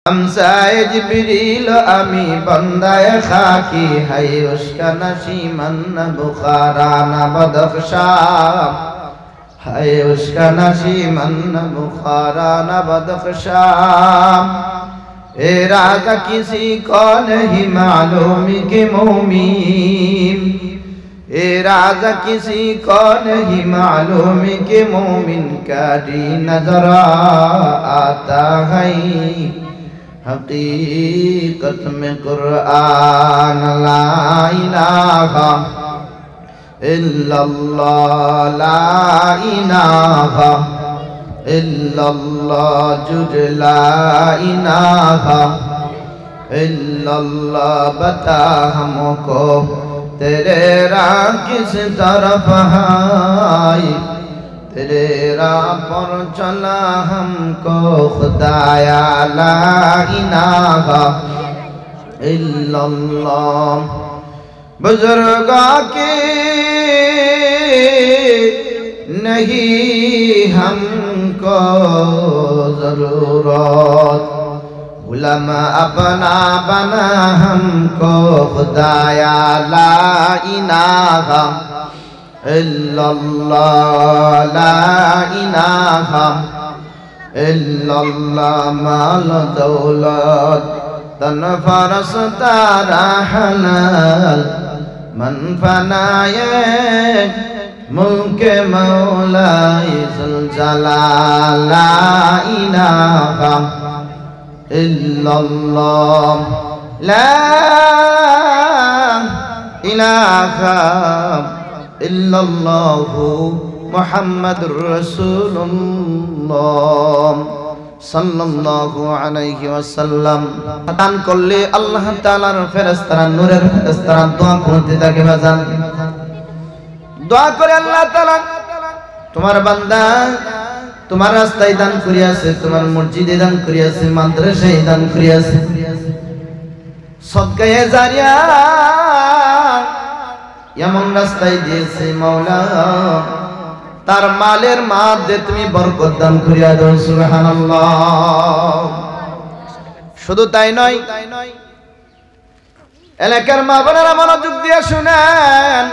हमसाए जिब्रील आमी बंदाए खाकी है उसका नशीमन न बुखारा न बदख्शा है उसका नशीमन न बुखारा न बदख्शा ए राजा किसी को नहीं मालूम कि मोमिन ए राजा किसी को नहीं मालूम कि मोमिन का दीन नजर आता है हकीकत में कुरान ला इलाहा इल्लल्लाह ला इलाहा इल्लल्लाह जुद ला इलाहा इल्लल्लाह बता हमको तेरे राह किस तरफ है तेरे राह पर चला हमको खुदाया ला इलाहा इल्लल्लाह बुजुर्गा की नहीं हमको जरूरत गुलाम अपना बना हमको खुदाया ला इलाहा इल्लल्लाह ला इलाहा इल्लल्लाह माल दौलत तन फरस तारा हलाल मन फनाए मुल्क मौला जुल जलाल ला इलाहा इल्लल्लाह ला इलाहा इल्लल्लाहु मुहम्मदुर रसूलुल्लाह सल्लल्लाहु अलैहि वसल्लम दान করলে আল্লাহ তাআলার ফেরেশতারা নূরের ফেরেশতারা দোয়া করতে থাকে বাজান দোয়া করে আল্লাহ তাআলা তোমার বান্দা তোমার রাস্তায় দান করিয়াছে তোমার মসজিদে দান করিয়াছে মাদ্রাসায় দান করিয়াছে সদকায়ে জারিয়া এমন রাস্তায় দিয়েছে মাওলা তার মালের মধ্যে তুমি বরকত দান করিয়া দাও সুবহানাল্লাহ শুধু তাই নয় এলাকার মা বোনেরা মনোযোগ দিয়ে শুনেন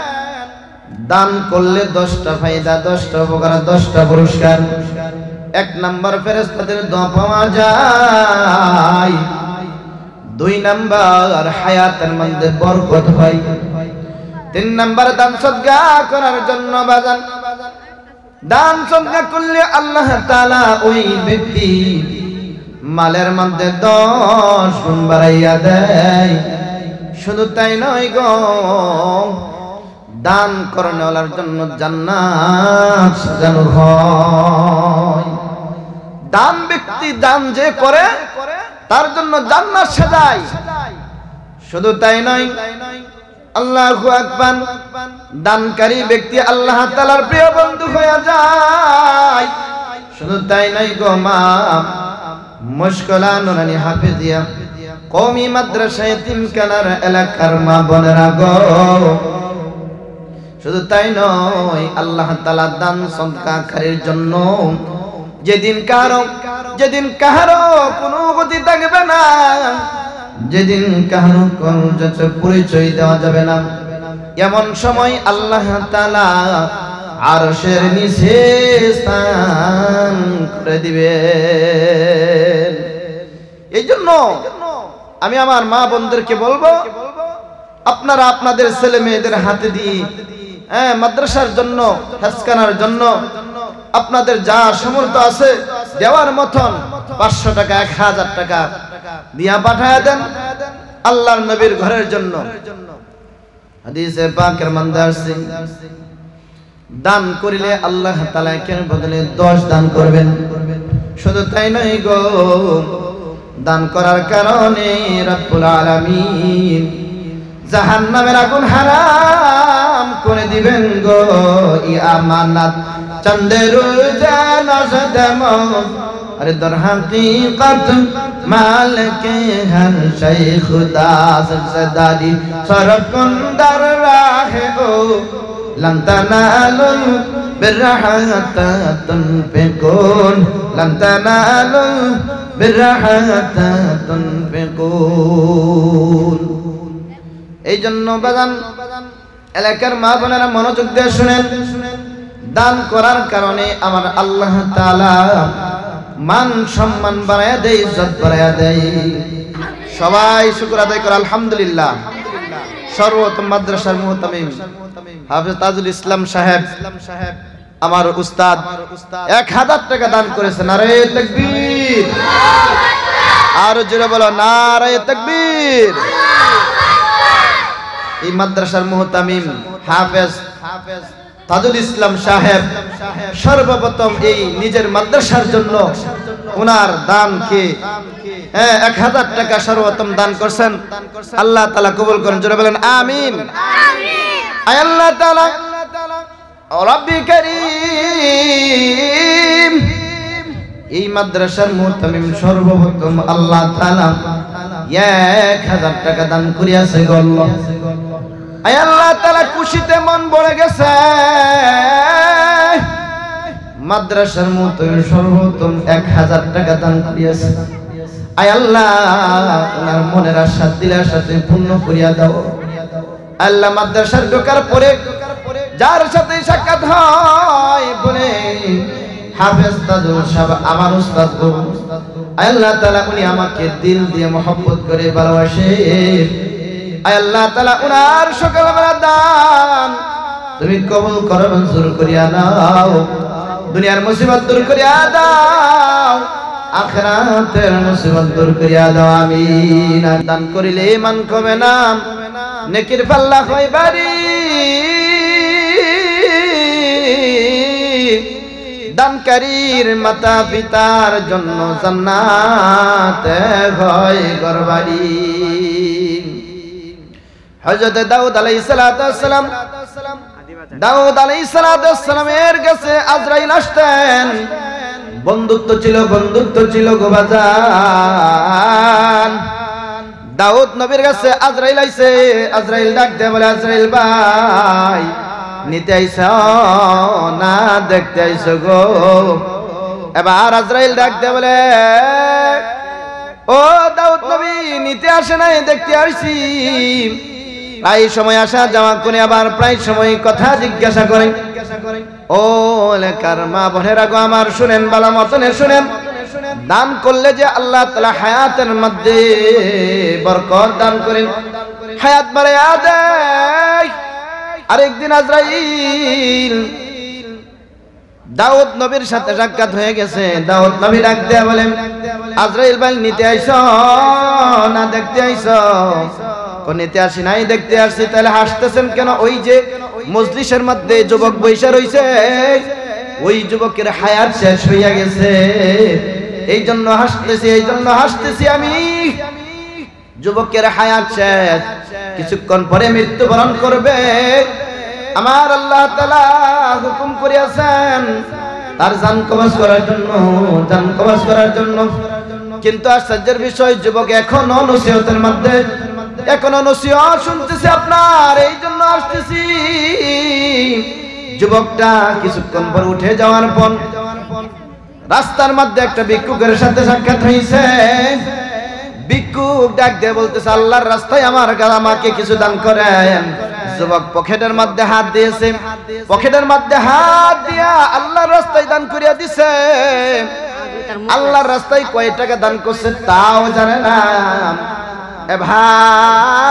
দান করলে 10টা ফায়দা 10টা উপকার 10টা পুরস্কার এক নাম্বার ফেরেশতাদের দোয়া পাওয়া যায় 2 নাম্বার হায়াতের মধ্যে বরকত হয় 3 নাম্বার দান সদকা করার জন্য বাজান দান সদকা করলে আল্লাহ তাআলা ওই ব্যক্তি মালের মধ্যে 10 গুণ বাড়াইয়া দেয় শুধু তাই নয় গো দান করনেওয়ালার জন্য জান্নাত সাজানো হয় দান ব্যক্তি দান যে করে তার জন্য জান্নাত সাজায় শুধু তাই নয় আল্লাহু আকবার দানকারী ব্যক্তি আল্লাহ তাআলার প্রিয় বন্ধু হয়ে যায় শুধু তাই নয় গো মা মুশকিলা নুরানি হাফেজিয়া কওমি মাদ্রাসা এতিমখানার এলাকার মা বোনেরা গো শুধু তাই নয় আল্লাহ তাআলা দান সদকাকারীর জন্য যেদিন কারো কোনো গতি থাকবে না যেদিন কারো কোনো পরিচয় দেওয়া যাবে না এমন সময় আল্লাহ তাআলা আরশের নিচে স্থান করে দিবেন এইজন্য আমি আমার মা বোনদেরকে বলবো আপনারা আপনাদের ছেলে মেয়েদের হাতে দিয়ে মাদ্রাসার জন্য হাসখানার জন্য আপনাদের যা সামর্থ্য আছে দেওয়ার মতন 500 টাকা 1000 টাকা দিয়া পাঠায় দেন আল্লাহর নবীর ঘরের জন্য হাদিসে পাকের মধ্যে আছে দান করিলে আল্লাহ তাআলা এর বদলে 10 দান করবেন শুধু তাই নয় গো দান করার কারণে রব্বুল আলামিন জাহান্নামের আগুন হারাম করে দিবেন গো ই আমানত চন্দের জানা সদম अरे दर हकीकत मालिक हर शय खुदा सरदारी सरकंदर राहे ओ लन तनालु बिरहत तुम पे कौन लन तनालु বিররাহাতা তুনফিকুন। এই জন্য বাজান এলাকার মা বোনেরা মনোযোগ দিয়ে শুনেন, দান করার কারণে আমার আল্লাহ তাআলা মান সম্মান বাড়ায়া দেয়, ইজ্জত বাড়ায়া দেয়। সবাই শুকর আদায় করে আলহামদুলিল্লাহ। সর্বপ্রথম মাদ্রাসার মুহতামিম হাফেজ তাজুল ইসলাম সাহেব আমার উস্তাদ 1000 টাকা দান করেছেন। নারায়ে তাকবীর, আর জোরে বলো নারায়ে তাকবীর। এই মাদ্রাসার মুহতামিম হাফেজ তাজুল ইসলাম সাহেব সর্বপ্রথম এই নিজের মাদ্রাসার জন্য ওনার দানকে 1000 টাকা সর্বপ্রথম দান করছেন। আল্লাহ তাআলা কবুল করেন, জোরে বলেন আমিন। আয় আল্লাহ তাআলা রব্বি করিম, এই মাদ্রাসার মুহতামিম সর্বপ্রথম আল্লাহ তাআলা 1000 টাকা দান করিয়াছে গো আল্লাহ। আয় আল্লাহ তাআলা খুশিতে মন ভরে গেছে। মাদ্রাসার মুহতামিম সর্বপ্রথম 1000 টাকা দান করিয়াছে। আয় আল্লাহ ওনার মনের আশা দিলের সাথে পূর্ণ করিয়া দাও আল্লাহ। মাদ্রাসার ঢোকার পরে যার সাথে সাক্ষাৎ হয় বলে হাফেজ তাজুল সাহেব আমার উস্তাদ গো, আল্লাহ তাআলা উনি আমাকে দিল দিয়ে মহব্বত করে ভালোবাসে। আল্লাহ তাআলা উনার সকালবেলা দান তুমি কবুল করো, মঞ্জুর করিয়া নাও। দুনিয়ার মুসিবত দূর করিয়া দাও, আখিরাতের মুসিবত দূর করিয়া দাও আমিন। দান করিলে মান কমে না, নেকির পাল্লা হয় ভারী। দানকারীর মাতা পিতার জন্য জান্নাতে হয় ঘরবাড়ি। হযরত দাউদ আলাইহিস সালাম দাউদ আলাইহিস সালামের কাছে আজরাইল আসতেন। বন্ধুত্ব ছিল গো বাজান। দাউদ নবীর কাছে আজরাইল আইছে। আজরাইল ডাক দেয়া বলে, আজরাইল ভাই নিতে আইছো না দেখতে আইছো গো? এবার আজরাইল ডাক দেয়া বলে, ও দাউদ নবী নিতে আসে নাই, দেখতে আসছি। প্রায় সময় আসা যাওয়া করে, আবার প্রায় সময় কথা জিজ্ঞাসা করে। ও এলাকার মা বোনেরা গো আমার শুনেন, ভালো মতনে শুনেন। দান করলে যে আল্লাহ তাআলা হায়াতের মধ্যে বরকত দান করেন, হায়াত বাড়ায়া দেয়। আরেকদিন আজরাইল দাউদ নবীর সাথে সাক্ষাৎ হয়ে গেছে। দাউদ নবী ডাক দেয়া বলেন, আজরাইল ভাই নিতে আইছো না দেখতে আইছো? নিতে আসি নাই, দেখতে আসছি। তাহলে হাসতেছেন কেন? ওই যে মজলিসের মধ্যে যুবক বৈশা রইছে, ওই যুবকের হায়াত শেষ হইয়া গেছে, এই জন্য হাসতেছি আমি। যুবকের হায়াত শেষ, কিছুক্ষণ পরে মৃত্যুবরণ করবে। আমার আল্লাহ তাআলা হুকুম করিয়াছেন তার জান কবজ করার জন্য। কিন্তু আশ্চর্যের বিষয়, যুবক এখনো নসিহতের মধ্যে, এখনো নসিহত শুনতেছে আপনার, এই জন্য আসতেছি। যুবকটা কিছুক্ষণ পর উঠে যাওয়ার পর রাস্তার মধ্যে একটা ভিক্ষুকের সাথে সাক্ষাৎ হয়েছে। ভিক্ষুক ডাক দিয়ে বলতেছে, আল্লাহর রাস্তায় আমাকে কিছু দান করেন। যুবক পকেটের মধ্যে হাত দিয়েছে, পকেটের মধ্যে হাত দিয়া আল্লাহর রাস্তায় দান করিয়া দিছে। আল্লাহর রাস্তায় কয় টাকা দান করছে তাও জানে না। এ ভাই